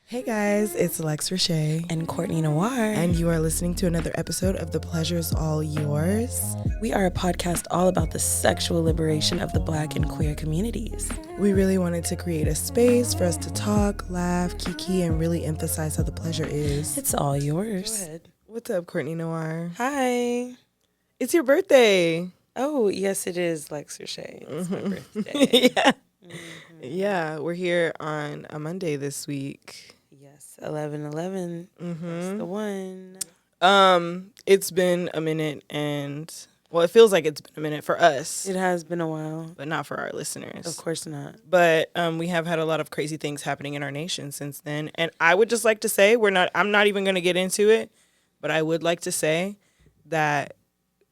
Hey guys, it's Lex and Courtney Noir, and you are listening to another episode of The Pleasure's All Yours. We are a podcast all about the sexual liberation of the Black and queer communities. We really wanted to create a space for us to talk, laugh, kiki, and really emphasize how the pleasure is. It's all yours. Go ahead. What's up, Courtney Noir? Hi. It's your birthday. Oh, yes, it is, Lex Richey. It's my birthday. Yeah. Yeah, we're here on a Monday this week. Yes, 11/11. That's the one. It's been a minute, and well, it feels like it's been a minute for us. It has been a while, but not for our listeners. Of course not. But we have had a lot of crazy things happening in our nation since then, and I would just like to say I'm not even going to get into it, but I would like to say that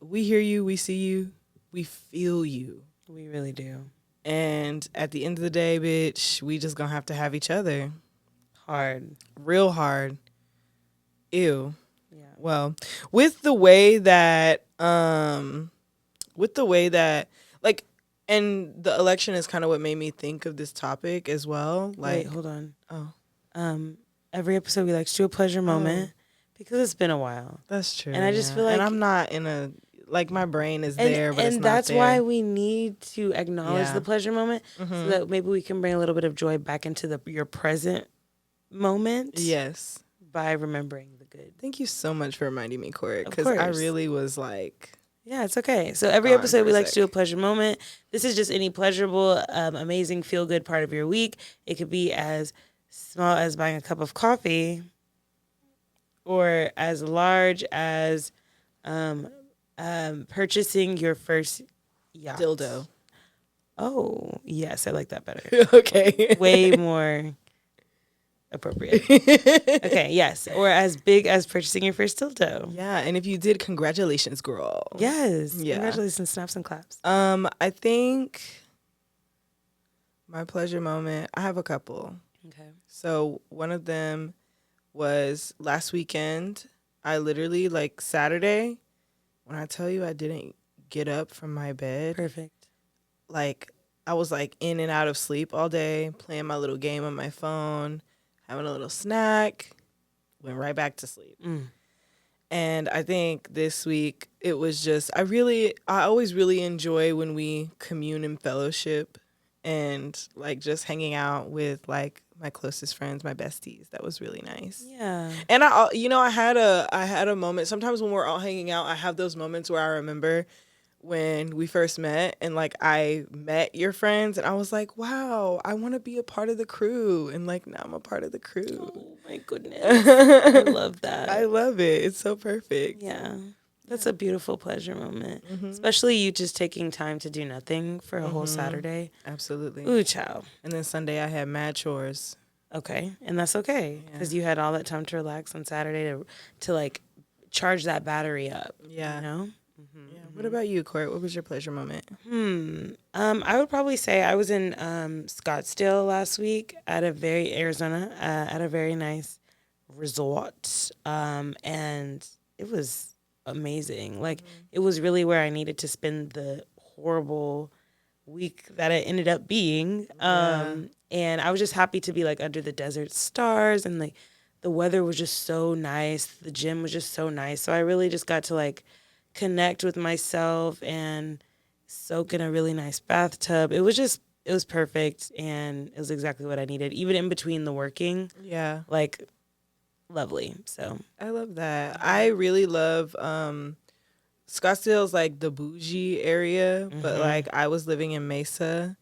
we hear you, we see you, we feel you. We really do. And at the end of the day, bitch, we just gonna have to have each other. Hard. Real hard. Ew. Yeah. Well, with the way that, like, and the election is kind of what made me think of this topic as well. Like, wait, hold on. Every episode we like to do a pleasure moment because it's been a while. That's true. And I just feel like, and I'm not in a, like, my brain is there, but it's not there. And that's why we need to acknowledge the pleasure moment so that maybe we can bring a little bit of joy back into your present moment. Yes. By remembering the good. Thank you so much for reminding me, Court, because I really was like... Yeah, it's okay. So every episode we like to do a pleasure moment. This is just any pleasurable, amazing, feel-good part of your week. It could be as small as buying a cup of coffee or as large as... purchasing your first yacht. Dildo. Oh, yes, I like that better. Okay. Way more appropriate. Okay, yes. Or as big as purchasing your first dildo. Yeah, and if you did, congratulations, girl. Yes. Yeah. Congratulations, snaps and claps. I think my pleasure moment, I have a couple. Okay. So one of them was last weekend. I literally, like, Saturday, when I tell you I didn't get up from my bed. Perfect. Like, I was, like, in and out of sleep all day, playing my little game on my phone, having a little snack, went right back to sleep. And I think this week it was just, I always really enjoy when we commune in fellowship and, like, just hanging out with, like, my closest friends, my besties. That was really nice. Yeah. And I had a moment. Sometimes when we're all hanging out, I have those moments where I remember when we first met and, like, I met your friends and I was like, wow, I want to be a part of the crew. And, like, now I'm a part of the crew. Oh my goodness. I love that. I love it. It's so perfect. Yeah. That's a beautiful pleasure moment. Especially you just taking time to do nothing for a whole Saturday. Absolutely. Ooh, child. And then Sunday I had mad chores. Okay. And that's okay. Because you had all that time to relax on Saturday to like charge that battery up. Yeah. You know? Yeah. What about you, Court? What was your pleasure moment? I would probably say I was in Scottsdale last week at a very nice resort. And it was amazing. Like, it was really where I needed to spend the horrible week that it ended up being. And I was just happy to be, like, under the desert stars, and, like, the weather was just so nice. The gym was just so nice. So I really just got to, like, connect with myself and soak in a really nice bathtub. It was perfect, and it was exactly what I needed, even in between the working. Yeah. Like, lovely. So I love that. I really love Scottsdale's, like, the bougie area, but, like, I was living in Mesa.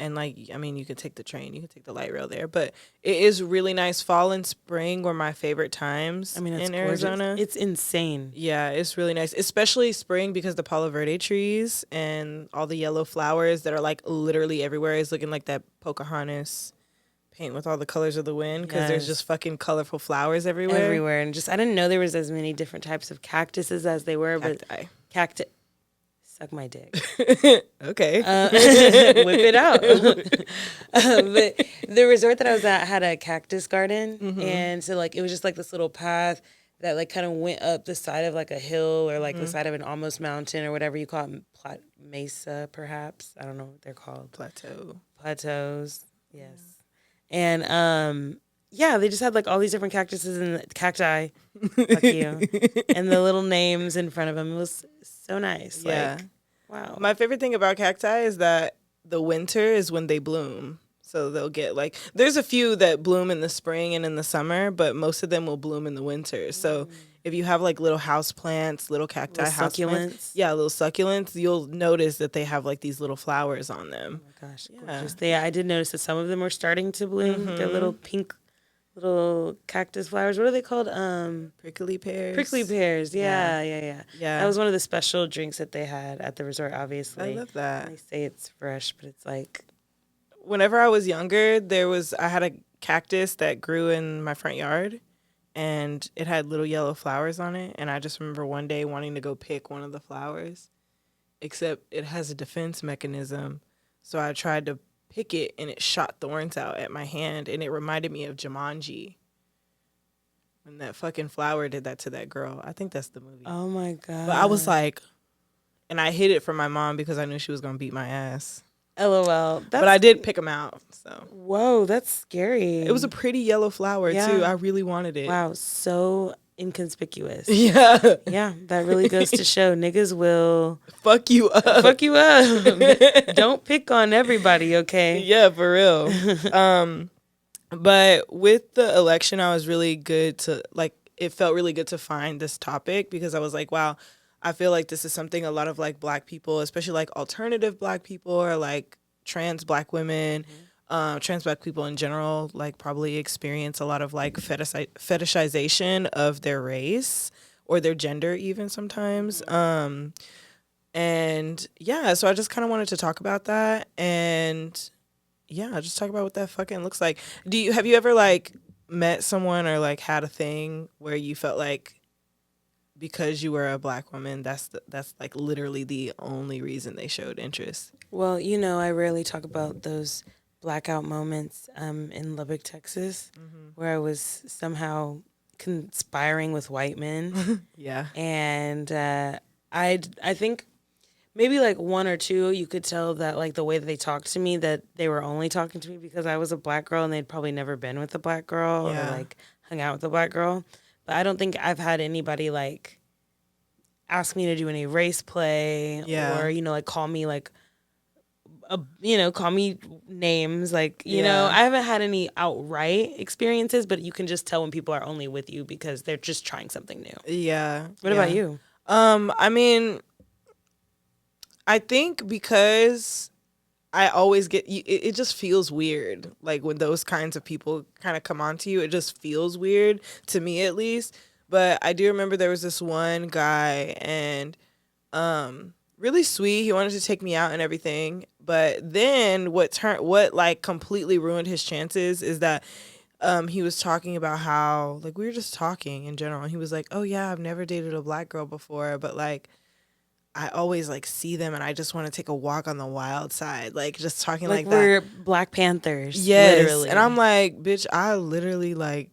And, like, I mean, you could take the train, you could take the light rail there, but it is really nice. Fall and spring were my favorite times in Arizona. It's insane. Yeah, it's really nice, especially spring, because the Palo Verde trees and all the yellow flowers that are, like, literally everywhere is looking like that Pocahontas paint with all the colors of the wind, because there's just fucking colorful flowers everywhere. And just, I didn't know there was as many different types of cactuses as they were. Cacti. Suck my dick. Okay. Whip it out. But the resort that I was at had a cactus garden. And so, like, it was just, like, this little path that, like, kind of went up the side of, like, a hill or, like, the side of an almost mountain or whatever you call it. Mesa, perhaps. I don't know what they're called. Plateaus. Yes. And yeah, they just had like all these different cactuses and cacti. Fuck you. And the little names in front of them. It was so nice. Yeah. Like, wow. My favorite thing about cacti is that the winter is when they bloom. So they'll get like, there's a few that bloom in the spring and in the summer, but most of them will bloom in the winter. So if you have like little house plants, little cacti Little house plants, yeah, little succulents, you'll notice that they have like these little flowers on them. Oh my gosh, gorgeous. I did notice that some of them were starting to bloom. They're little pink, little cactus flowers. What are they called? Prickly pears. Prickly pears. Yeah. That was one of the special drinks that they had at the resort. Obviously, I love that. And they say it's fresh, but it's like. Whenever I was younger, I had a cactus that grew in my front yard, and it had little yellow flowers on it. And I just remember one day wanting to go pick one of the flowers, except it has a defense mechanism. So I tried to pick it, and it shot thorns out at my hand, and it reminded me of Jumanji. When that fucking flower did that to that girl. I think that's the movie. Oh, my God. But I was like, and I hid it from my mom because I knew she was going to beat my ass. LOL. But I did pick them out. So whoa, that's scary. It was a pretty yellow flower too. I really wanted it. Wow, so inconspicuous. Yeah. Yeah, that really goes to show niggas will fuck you up. Fuck you up. Don't pick on everybody, okay? Yeah, for real. But with the election, I was really good to it felt really good to find this topic because I was like, wow, I feel like this is something a lot of like Black people, especially like alternative Black people or like trans Black women, trans Black people in general, like probably experience a lot of like fetishization of their race or their gender even sometimes. And yeah, so I just kind of wanted to talk about that and yeah, just talk about what that fucking looks like. Have you ever like met someone or like had a thing where you felt like because you were a Black woman, that's like literally the only reason they showed interest? Well, you know, I rarely talk about those blackout moments in Lubbock, Texas, where I was somehow conspiring with white men. Yeah. And I think maybe like one or two, you could tell that like the way that they talked to me, that they were only talking to me because I was a Black girl and they'd probably never been with a Black girl or like hung out with a Black girl. But I don't think I've had anybody like ask me to do any race play or, you know, like call me like, call me names. Like, you know, I haven't had any outright experiences, but you can just tell when people are only with you because they're just trying something new. Yeah. What about you? I mean, I think because I always get, it just feels weird. Like when those kinds of people kind of come onto you, it just feels weird to me at least. But I do remember there was this one guy and really sweet. He wanted to take me out and everything. But then what like completely ruined his chances is that he was talking about how like we were just talking in general. And he was like, oh yeah, I've never dated a Black girl before, but like I always like see them and I just want to take a walk on the wild side. Like just talking like that. We're Black Panthers. Yes. Literally. And I'm like, bitch, I literally like,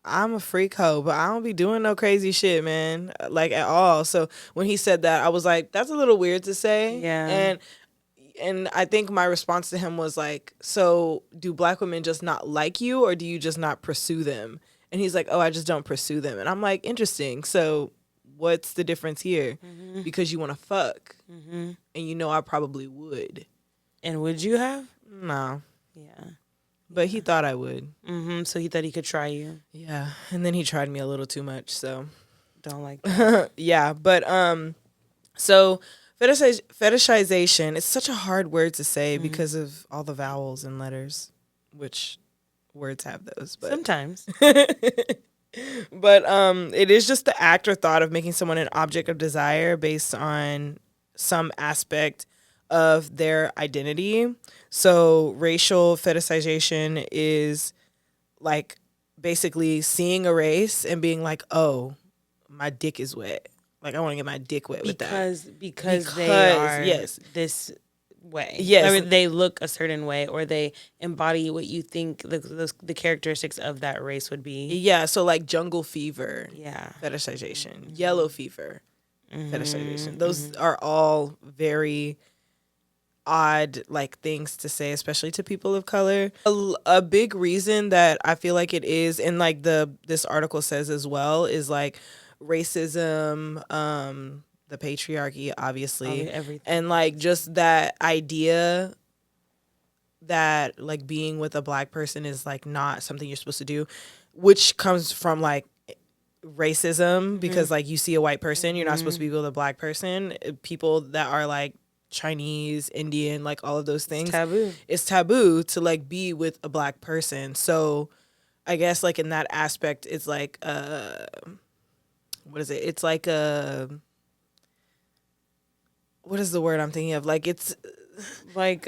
I'm a freak hoe, but I don't be doing no crazy shit, man. Like at all. So when he said that, I was like, that's a little weird to say. Yeah. And I think my response to him was like, so do Black women just not like you or do you just not pursue them? And he's like, oh, I just don't pursue them. And I'm like, interesting. So what's the difference here? Because you want to fuck. And you know I probably would. And would you have? No. Yeah. But he thought I would. So he thought he could try you. Yeah. And then he tried me a little too much, so. Don't like that. Yeah. But, so fetishization, it's such a hard word to say because of all the vowels and letters, which words have those. But. Sometimes. But it is just the act or thought of making someone an object of desire based on some aspect of their identity. So racial fetishization is like basically seeing a race and being like, oh, my dick is wet. Like I want to get my dick wet with that. Because they are this way. Yes. I mean, they look a certain way or they embody what you think the characteristics of that race would be. Yeah, so like jungle fever. Yeah. Fetishization. Yellow fever. Fetishization. Those are all very odd like things to say, especially to people of color. A big reason that I feel like it is, and like this article says as well, is like racism, the patriarchy, obviously, everything. and like just that idea that like being with a black person is like not something you're supposed to do, which comes from like racism, because like you see a white person, you're not supposed to be with a black person. People that are like Chinese, Indian, like all of those things, it's taboo to like be with a black person. So I guess like in that aspect, it's like what is it? It's like what is the word I'm thinking of? Like it's like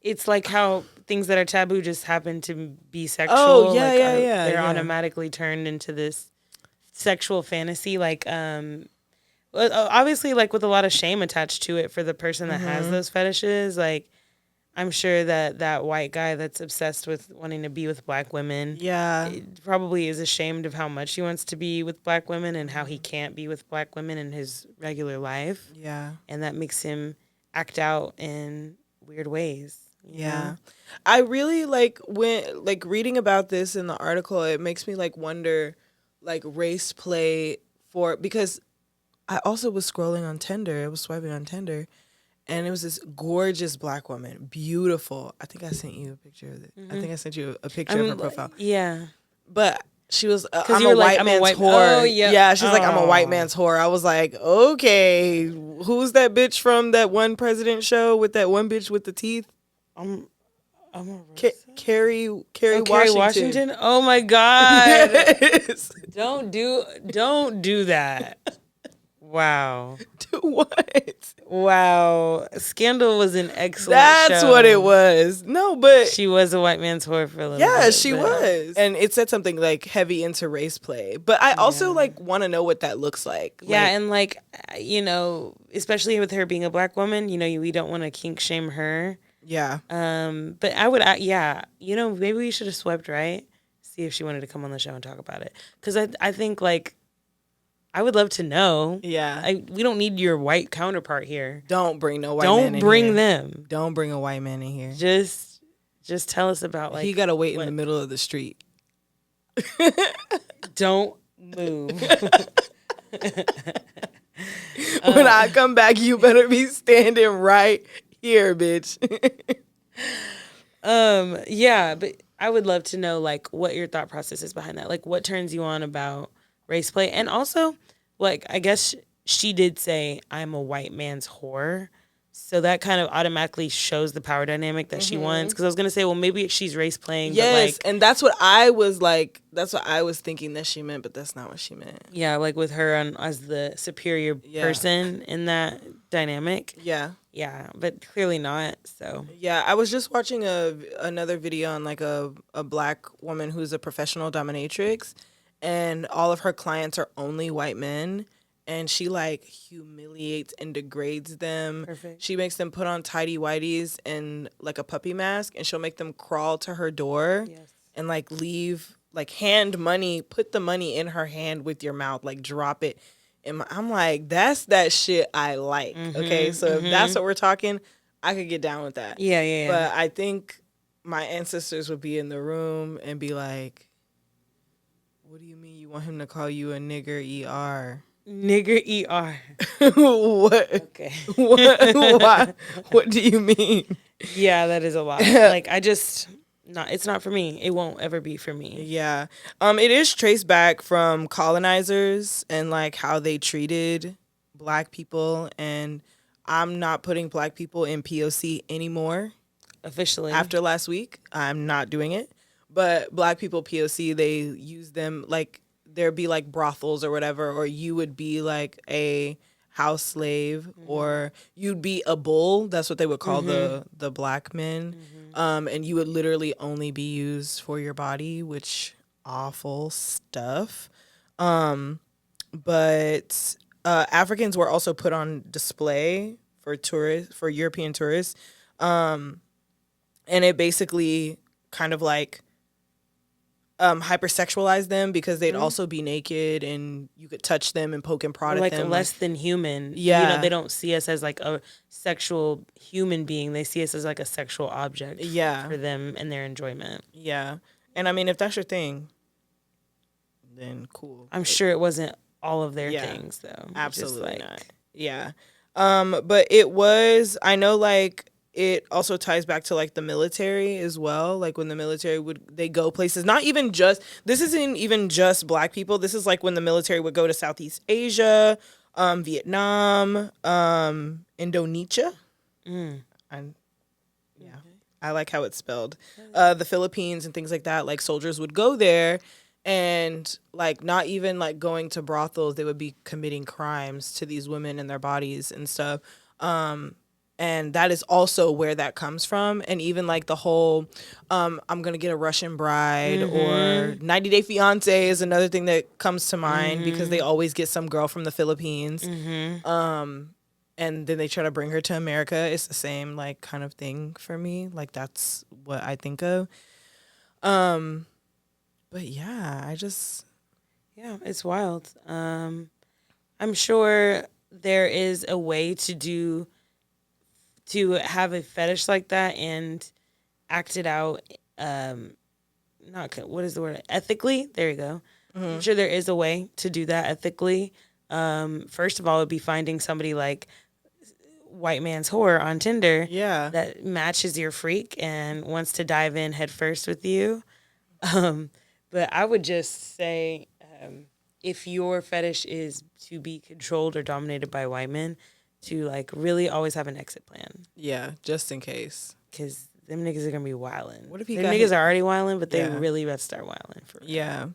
it's like how things that are taboo just happen to be sexual. Oh yeah, like yeah. They're automatically turned into this sexual fantasy. Like obviously, like with a lot of shame attached to it for the person that has those fetishes. Like I'm sure that white guy that's obsessed with wanting to be with black women, probably is ashamed of how much he wants to be with black women and how he can't be with black women in his regular life. Yeah, and that makes him act out in weird ways. You know? I really like when like reading about this in the article, it makes me like wonder like race play because I also was scrolling on Tinder. I was swiping on Tinder, and it was this gorgeous black woman, beautiful. I think I sent you a picture of it. I think I sent you a picture of her profile. Yeah, but she was I'm a white man's whore. Oh, yeah, she's like, I'm a white man's whore. I was like, okay, who's that bitch from that one president show with that one bitch with the teeth? Carrie Washington. Oh my God! Yes. Don't do that. Wow. Do what? Wow. Scandal was an excellent That's show. what it was. No, but she was a white man's whore for a little bit. Yeah, she was. And it said something like heavy into race play. But I also like want to know what that looks like. Yeah, and like, you know, especially with her being a black woman, you know, we don't want to kink shame her. Yeah. But I would, you know, maybe we should have swept right. See if she wanted to come on the show and talk about it. Because I think, like, I would love to know. Yeah. We don't need your white counterpart here. Don't bring no white man in here. Don't bring them. Don't bring a white man in here. Just tell us about, like. He got to wait in the middle of the street. Don't move. When I come back, you better be standing right here, bitch. Yeah, but I would love to know, like, what your thought process is behind that. Like, what turns you on about race play? And also, like, I guess she did say, I'm a white man's whore. So that kind of automatically shows the power dynamic that she wants. Because I was going to say, well, maybe she's race playing. Yes, but like, and that's what I was like, that's what I was thinking that she meant, but that's not what she meant. Yeah, like with her as the superior person in that dynamic. Yeah. Yeah, but clearly not, so. Yeah, I was just watching another video on like a black woman who's a professional dominatrix, and all of her clients are only white men. And she like humiliates and degrades them. Perfect. She makes them put on tidy whities and like a puppy mask, and she'll make them crawl to her door and like leave, like hand money, put the money in her hand with your mouth, like drop it. And I'm like, that's that shit I like. Okay, so if that's what we're talking, I could get down with that. Yeah. But I think my ancestors would be in the room and be like, what do you mean you want him to call you a nigger ER? Nigger ER. What? Okay. What? Why? What do you mean? Yeah, that is a lot. Like, it's not for me. It won't ever be for me. Yeah. It is traced back from colonizers and like how they treated black people, and I'm not putting black people in POC anymore. Officially. After last week, I'm not doing it. But black people POC, they use them like there'd be like brothels or whatever, or you would be like a house slave, or you'd be a bull. That's what they would call the black men. And you would literally only be used for your body, which awful stuff. But Africans were also put on display for European tourists. And it basically kind of like hypersexualize them because they'd also be naked and you could touch them and poke and prod like at them. Less than human. Yeah. They don't see us as like a sexual human being. They see us as like a sexual object. Yeah. For them and their enjoyment. Yeah. And I mean, if that's your thing, then cool. I'm sure it wasn't all of their things though. Absolutely not. Yeah. But it was, I know like it also ties back to like the military as well. Like when the military they go places, this isn't even just black people. This is like when the military would go to Southeast Asia, Vietnam, Indonesia. I like how it's spelled. The Philippines and things like that. Like soldiers would go there and like not even like going to brothels. They would be committing crimes to these women and their bodies and stuff. And that is also where that comes from. And even like the whole, I'm going to get a Russian bride or 90 Day Fiance is another thing that comes to mind because they always get some girl from the Philippines. And then they try to bring her to America. It's the same like kind of thing for me. Like that's what I think of. But yeah, it's wild. I'm sure there is a way to have a fetish like that and act it out. What is the word? Ethically. There you go. I'm sure there is a way to do that ethically. First of all, it would be finding somebody like White Man's Whore on Tinder that matches your freak and wants to dive in head first with you. But I would just say if your fetish is to be controlled or dominated by white men, to like really always have an exit plan. Yeah, just in case. Because them niggas are going to be wilding. What if them niggas are already wilding, but they really about to start wilding for real. Yeah.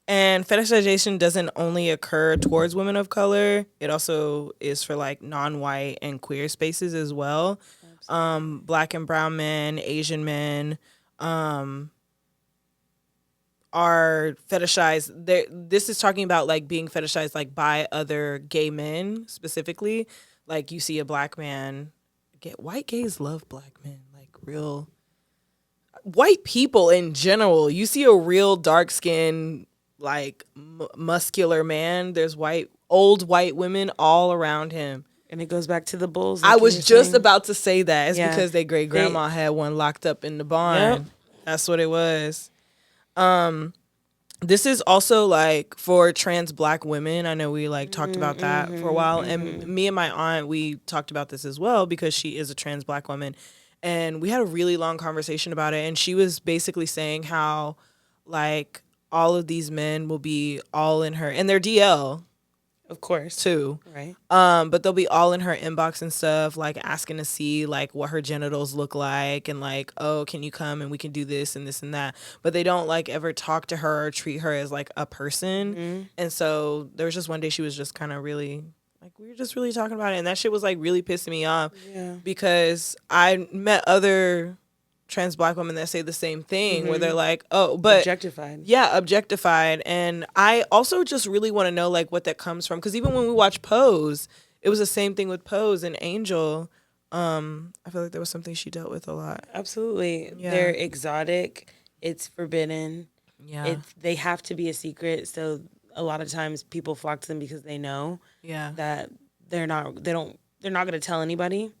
And fetishization doesn't only occur towards women of color. It also is for like non-white and queer spaces as well. Black and brown men, Asian men are fetishized. This is talking about like being fetishized like by other gay men specifically. Like you see a black man, white gays love black men, like real white people in general. You see a real dark skinned like muscular man, there's old white women all around him, and it goes back to the bulls. Like I was just about to say that it's because their great grandma had one locked up in the barn. Yep. That's what it was. This is also like for trans black women. I know we like talked about that for a while, and me and my aunt, we talked about this as well because she is a trans black woman, and we had a really long conversation about it. And she was basically saying how like all of these men will be all in her, and they're DL, of course, too, right? But they'll be all in her inbox and stuff, like asking to see like what her genitals look like, and like, oh, can you come and we can do this and this and that. But they don't like ever talk to her or treat her as like a person. And so there was just one day she was just kind of really like, we were just really talking about it, and that shit was like really pissing me off because I met other trans black women that say the same thing where they're like, oh, but objectified. And I also just really want to know like what that comes from, because even when we watch Pose, it was the same thing with Pose and Angel. I feel like there was something she dealt with a lot. Absolutely. They're exotic, it's forbidden, they have to be a secret, so a lot of times people flock to them because they know that they're not going to tell anybody.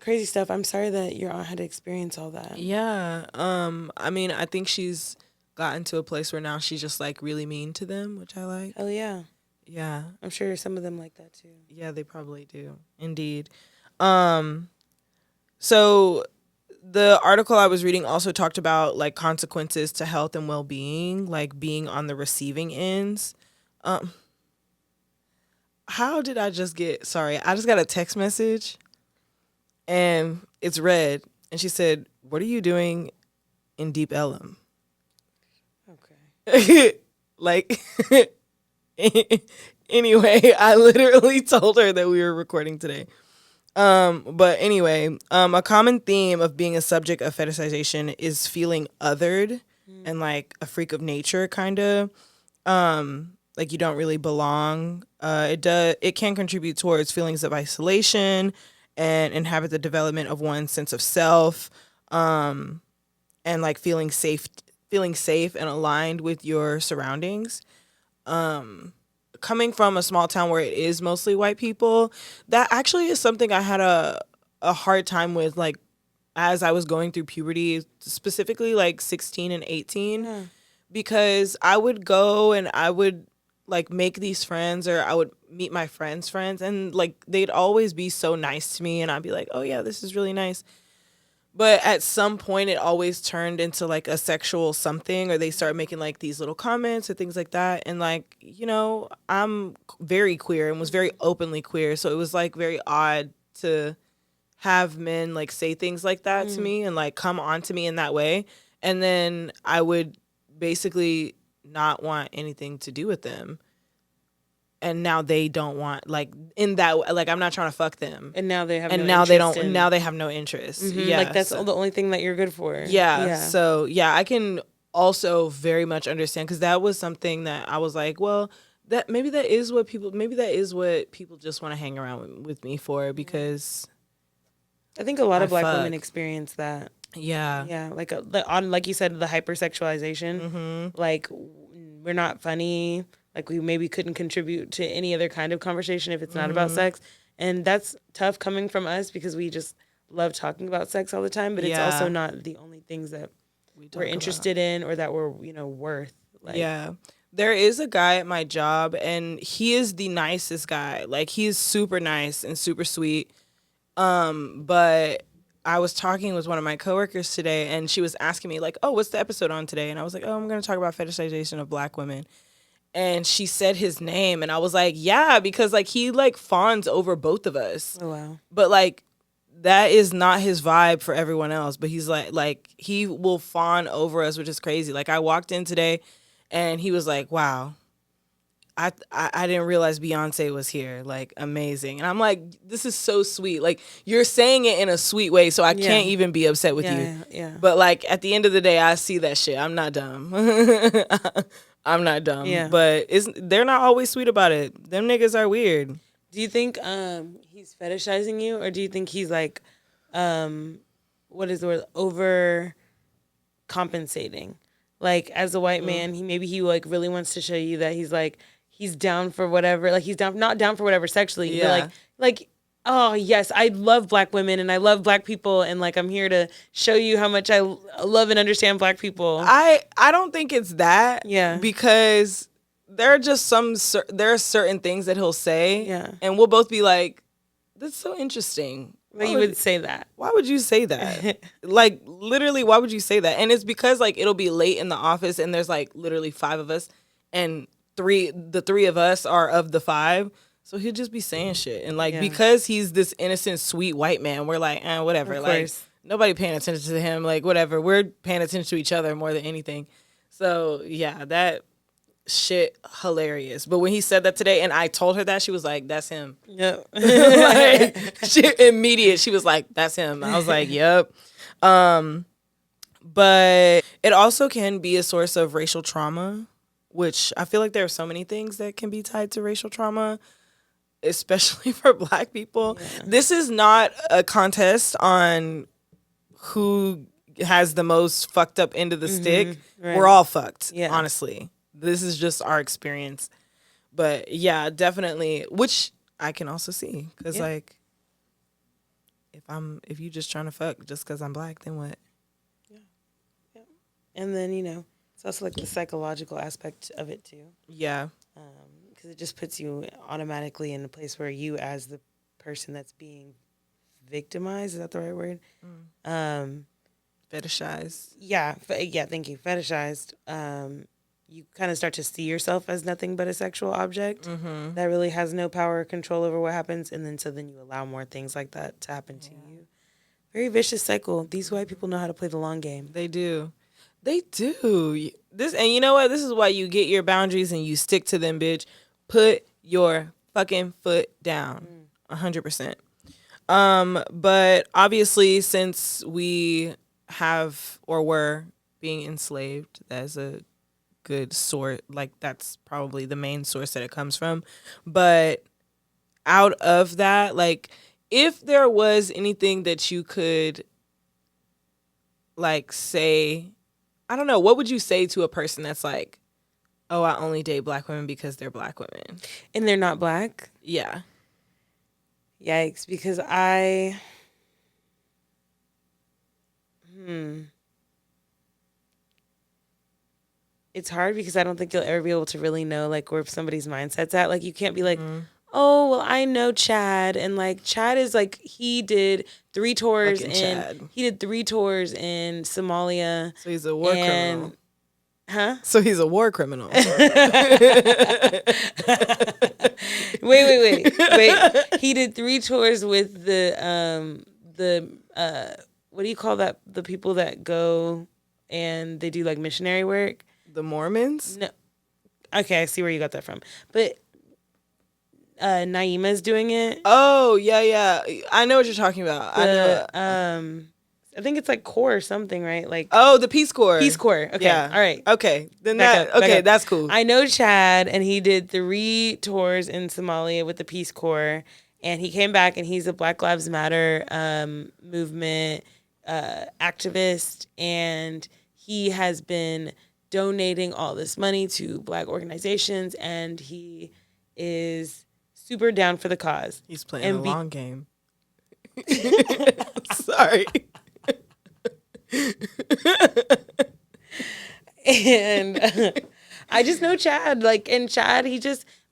Crazy stuff. I'm sorry that your aunt had to experience all that. Yeah. I mean, I think she's gotten to a place where now she's just like really mean to them, which I like. Hell yeah. Yeah. I'm sure some of them like that too. Yeah, they probably do. Indeed. So the article I was reading also talked about like consequences to health and well-being, like being on the receiving ends. How did I just get, sorry, I just got a text message. And it's red. And she said, "What are you doing in Deep Ellum?" Okay. Like, anyway, I literally told her that we were recording today. But anyway, a common theme of being a subject of fetishization is feeling othered and like a freak of nature, kind of. Like you don't really belong. It can contribute towards feelings of isolation and inhabit the development of one's sense of self. and like feeling safe and aligned with your surroundings. Coming from a small town where it is mostly white people, that actually is something I had a hard time with, like as I was going through puberty, specifically like 16 and 18. Yeah. Because I would go and I would like make these friends, or I would meet my friends' friends, and like they'd always be so nice to me, and I'd be like, oh yeah, this is really nice. But at some point it always turned into like a sexual something, or they started making like these little comments or things like that. And like, you know, I'm very queer and was very openly queer. So it was like very odd to have men like say things like that to me and like come on to me in that way. And then I would basically not want anything to do with them. And now they don't want, like, in that, like, I'm not trying to fuck them. And now they have and no now they interest don't. Now they have no interest. Yeah, like that's the only thing that you're good for. Yeah. So yeah, I can also very much understand, because that was something that I was like, well, that maybe that is what people just want to hang around with me for, because I think a lot of Black women experience that. Yeah. Yeah, like like you said, the hypersexualization. Like, we're not funny. Like, we maybe couldn't contribute to any other kind of conversation if it's not about sex. And that's tough coming from us, because we just love talking about sex all the time. But it's also not the only things that we're interested in, or that we're, worth. Like, yeah. There is a guy at my job, and he is the nicest guy. Like, he is super nice and super sweet. But I was talking with one of my coworkers today, and she was asking me, like, oh, what's the episode on today? And I was like, oh, I'm going to talk about fetishization of Black women. And she said his name, and I was like, yeah, because like he like fawns over both of us. Oh wow. But like that is not his vibe for everyone else. But he's like he will fawn over us, which is crazy. Like, I walked in today and he was like, wow, I didn't realize Beyonce was here. Like, amazing. And I'm like, this is so sweet. Like, you're saying it in a sweet way, so I can't even be upset with you. Yeah. But like at the end of the day, I see that shit. I'm not dumb. I'm not dumb. Yeah. But they're not always sweet about it. Them niggas are weird. Do you think he's fetishizing you, or do you think he's like, what is the word, over compensating? Like, as a white man, he like really wants to show you that he's like, he's down for whatever. Like, he's not down for whatever sexually. Yeah. But like, oh yes, I love Black women and I love Black people, and like, I'm here to show you how much I love and understand Black people. I don't think it's that. Yeah. Because there are just there are certain things that he'll say. Yeah. And we'll both be like, that's so interesting. But you would say that. Why would you say that? Like, literally, why would you say that? And it's because like it'll be late in the office and there's like literally 5 of us, and the 3 of us are of the 5. So he'll just be saying shit. And like, because he's this innocent, sweet white man, we're like, whatever. Like, nobody paying attention to him. Like, whatever. We're paying attention to each other more than anything. So yeah, that shit hilarious. But when he said that today and I told her that, she was like, that's him. Yep. Like, she was like, that's him. I was like, yep. But it also can be a source of racial trauma, which I feel like there are so many things that can be tied to racial trauma, especially for Black people. Yeah. This is not a contest on who has the most fucked up end of the stick. Right. We're all fucked, honestly. This is just our experience. But yeah, definitely, which I can also see, because like, if you just trying to fuck just because I'm Black, then what? Yeah. And then, it's also like the psychological aspect of it too. Yeah. Because it just puts you automatically in a place where you, as the person that's being victimized, is that the right word? Fetishized. Yeah, thank you. Fetishized. You kind of start to see yourself as nothing but a sexual object that really has no power or control over what happens, and then you allow more things like that to happen to you. Very vicious cycle. These white people know how to play the long game. They do. They do. And you know what? This is why you get your boundaries and you stick to them, bitch. Put your fucking foot down. 100%. But obviously, since we have or were being enslaved, that's a good source. Like, that's probably the main source that it comes from. But out of that, like, if there was anything that you could like say, I don't know, what would you say to a person that's like, oh, I only date black women because they're black women? And they're not black? Yeah. Yikes, because it's hard because I don't think you'll ever be able to really know like where somebody's mindset's at. Like you can't be like, oh, well, I know Chad, and like Chad is like he did 3 tours Fucking in Chad. he did 3 tours in Somalia. So he's a war criminal. Huh? So he's a war criminal. Wait. He did 3 tours with the what do you call that? The people that go and they do like missionary work. The Mormons? No. Okay, I see where you got that from. But Naima's doing it. Oh, yeah. I know what you're talking about. I know. I think it's like Corps or something, right? Like the Peace Corps. Peace Corps. Okay. Yeah. All right. Okay. Then Back up. That's cool. I know Chad, and he did 3 tours in Somalia with the Peace Corps, and he came back, and he's a Black Lives Matter movement activist, and he has been donating all this money to Black organizations, and he is super down for the cause. He's playing the long game. Sorry. And I just know Chad, like, and Chad,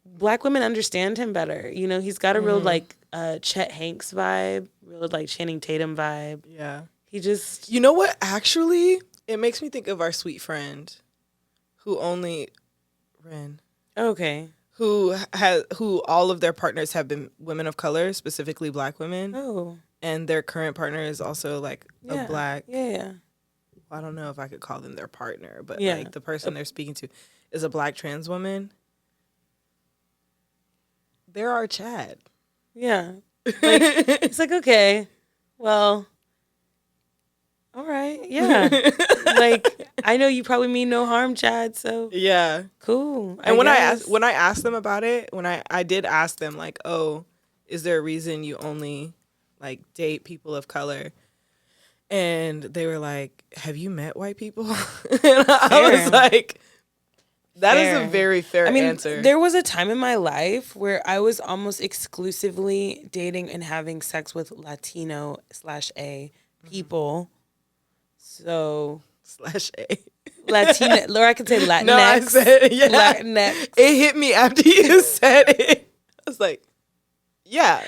Black women understand him better. You know, he's got a real like Chet Hanks vibe, real like Channing Tatum vibe. Yeah. He just, you know what? Actually, it makes me think of our sweet friend, who okay, who all of their partners have been women of color, specifically Black women. Oh. And their current partner is also like a Black. Yeah. Well, I don't know if I could call them their partner, but Yeah. like the person they're speaking to is a Black trans woman. They're our Chad. Yeah. Like, it's like, okay, well, all right. Yeah. Like, I know you probably mean no harm, Chad, so. Yeah. Cool. And when I asked them about it, when I did ask them like, oh, is there a reason you only like date people of color? And they were like, have you met white people? And I was like, that is a very fair answer. There was a time in my life where I was almost exclusively dating and having sex with Latino/A people. So /A. Latina, or I could say Latinx. No, I said, yeah. Latinx. It hit me after you said it. I was like, yeah.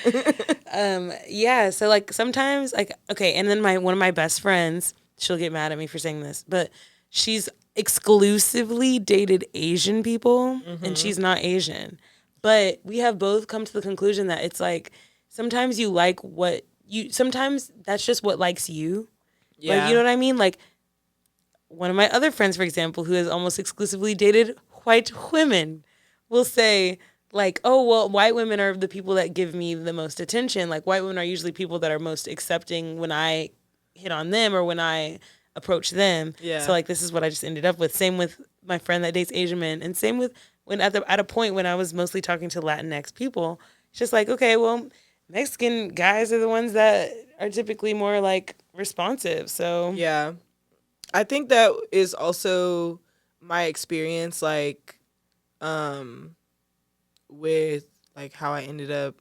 Yeah, so like sometimes like, okay, and then one of my best friends, she'll get mad at me for saying this, but she's exclusively dated Asian people, and she's not Asian. But we have both come to the conclusion that it's like sometimes you like sometimes that's just what likes you. Yeah. Like, you know what I mean? Like one of my other friends, for example, who has almost exclusively dated white women, will say like, oh, well, white women are the people that give me the most attention. Like white women are usually people that are most accepting when I hit on them or when I approach them. Yeah. So like this is what I just ended up with. Same with my friend that dates Asian men, and same with when at a point when I was mostly talking to Latinx people. It's just like, okay, well, Mexican guys are the ones that are typically more like responsive. So yeah, I think that is also my experience, like, with like how I ended up.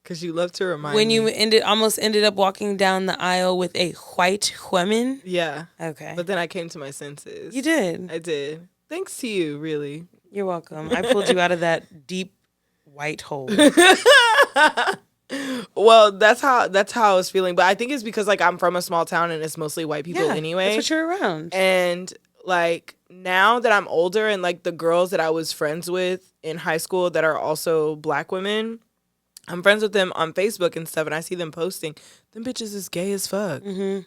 Because you love to remind when me. you almost ended up walking down the aisle with a white woman. Yeah. Okay. But then I came to my senses. You did. I did. Thanks to you, really. You're welcome. I pulled you out of that deep white hole. Well, that's how I was feeling. But I think it's because like I'm from a small town and it's mostly white people anyway. That's what you're around. And like now that I'm older and like the girls that I was friends with in high school that are also Black women, I'm friends with them on Facebook and stuff, and I see them posting, them bitches is gay as fuck.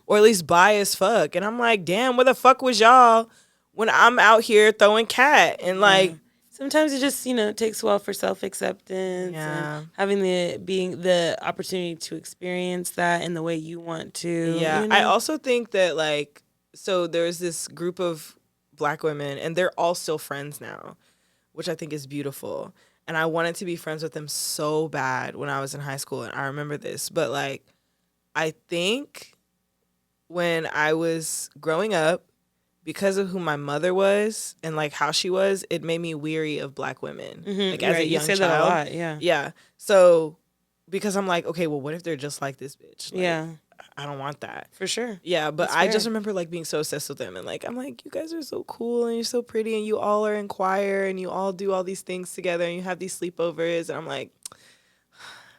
Or at least bi as fuck. And I'm like, damn, where the fuck was y'all when I'm out here throwing cat? And like... Sometimes it just, takes a while for self-acceptance and having the opportunity to experience that in the way you want to. Yeah, I also think that like, so there's this group of Black women, and they're all still friends now, which I think is beautiful. And I wanted to be friends with them so bad when I was in high school, and I remember this. But, like, I think when I was growing up, because of who my mother was and like how she was, it made me weary of black women. Like as a young you say child. that a lot, yeah. Yeah. So because I'm like, okay, well, what if they're just like this bitch? Like, yeah. I don't want that. For sure. Yeah, but That's I fair. just remember like being so obsessed with them and like I'm like, you guys are so cool and you're so pretty and you all are in choir and you all do all these things together and you have these sleepovers and I'm like,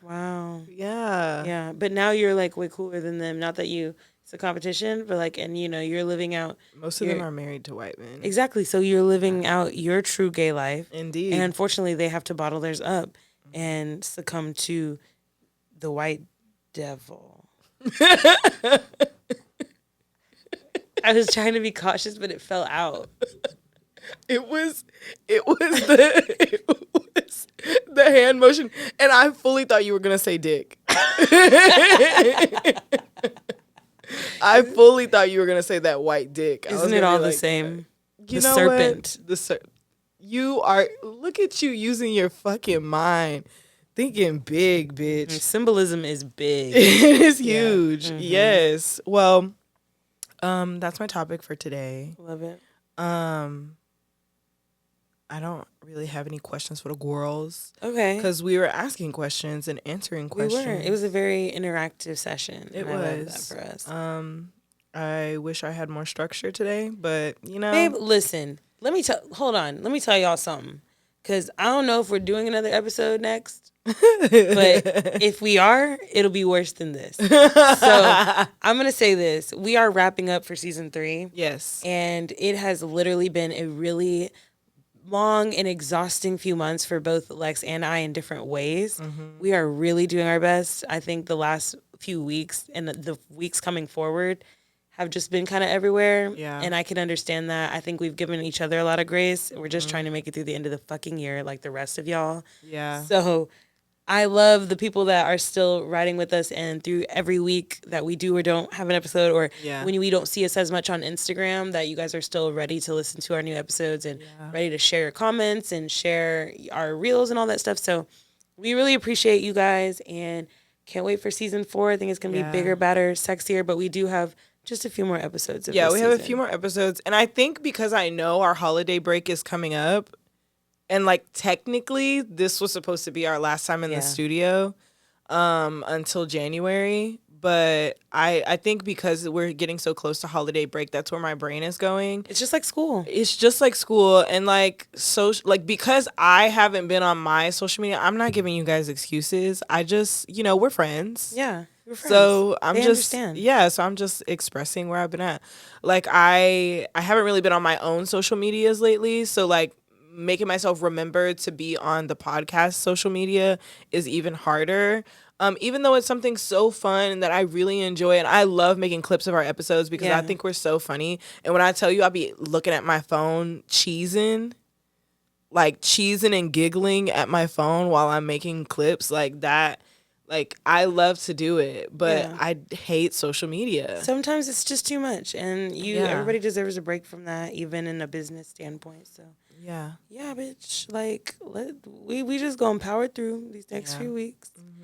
wow. yeah. Yeah, but now you're like way cooler than them. Not that it's a competition, but like, and you know, you're living out. Most of them are married to white men. Exactly. So you're living out your true gay life. Indeed. And unfortunately, they have to bottle theirs up and succumb to the white devil. I was trying to be cautious, but it fell out. It was the hand motion, and I fully thought you were gonna say dick. I fully thought you were gonna say that white dick. Isn't it all the same? You the know serpent. What? You are. Look at you using your fucking mind, thinking big, bitch. Symbolism is big. It is huge. Yeah. Mm-hmm. Yes. Well, that's my topic for today. Love it. I don't really have any questions for the girls. Okay. Because we were asking questions and answering questions. We were. It was a very interactive session. It was. I love that for us. I wish I had more structure today, but you know. Babe, listen. Hold on. Let me tell y'all something. Because I don't know if we're doing another episode next. But if we are, it'll be worse than this. So I'm going to say this. We are wrapping up for season 3. Yes. And it has literally been a really long and exhausting few months for both Lex and I in different ways. Mm-hmm. We are really doing our best. I think the last few weeks and the weeks coming forward have just been kind of everywhere. Yeah. And I can understand that. I think we've given each other a lot of grace. We're just trying to make it through the end of the fucking year like the rest of y'all. Yeah. So I love the people that are still riding with us and through every week that we do or don't have an episode or when we don't see us as much on Instagram, that you guys are still ready to listen to our new episodes and ready to share your comments and share our reels and all that stuff. So we really appreciate you guys and can't wait for season 4. I think it's going to be bigger, better, sexier, but we do have just a few more episodes. We have a few more episodes. And I think because I know our holiday break is coming up, and like technically this was supposed to be our last time in the studio until January. But I think because we're getting so close to holiday break, that's where my brain is going. It's just like school. It's just like school. And like because I haven't been on my social media, I'm not giving you guys excuses. I just, we're friends. Yeah. We're friends. So I'm understand. So I'm just expressing where I've been at. Like I haven't really been on my own social medias lately. So like making myself remember to be on the podcast social media is even harder. Even though it's something so fun and that I really enjoy, and I love making clips of our episodes because I think we're so funny. And when I tell you, I'll be looking at my phone cheesing and giggling at my phone while I'm making clips like that. Like, I love to do it, but I hate social media. Sometimes it's just too much, and everybody deserves a break from that, even in a business standpoint. So yeah, bitch. Like, we just gonna power through these next few weeks. Mm-hmm.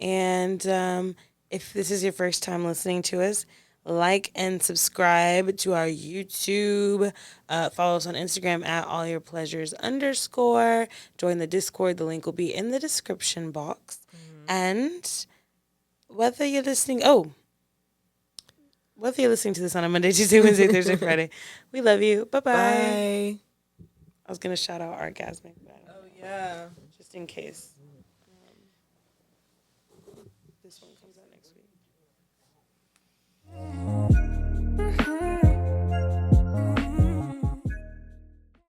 And if this is your first time listening to us, like and subscribe to our YouTube. Follow us on Instagram at allyourpleasures_. Join the Discord. The link will be in the description box. And whether you're listening to this on a Monday, Tuesday, Wednesday, Thursday, Friday, we love you. Bye-bye. Bye. I was going to shout out Orgasmic. Oh, yeah. Just in case.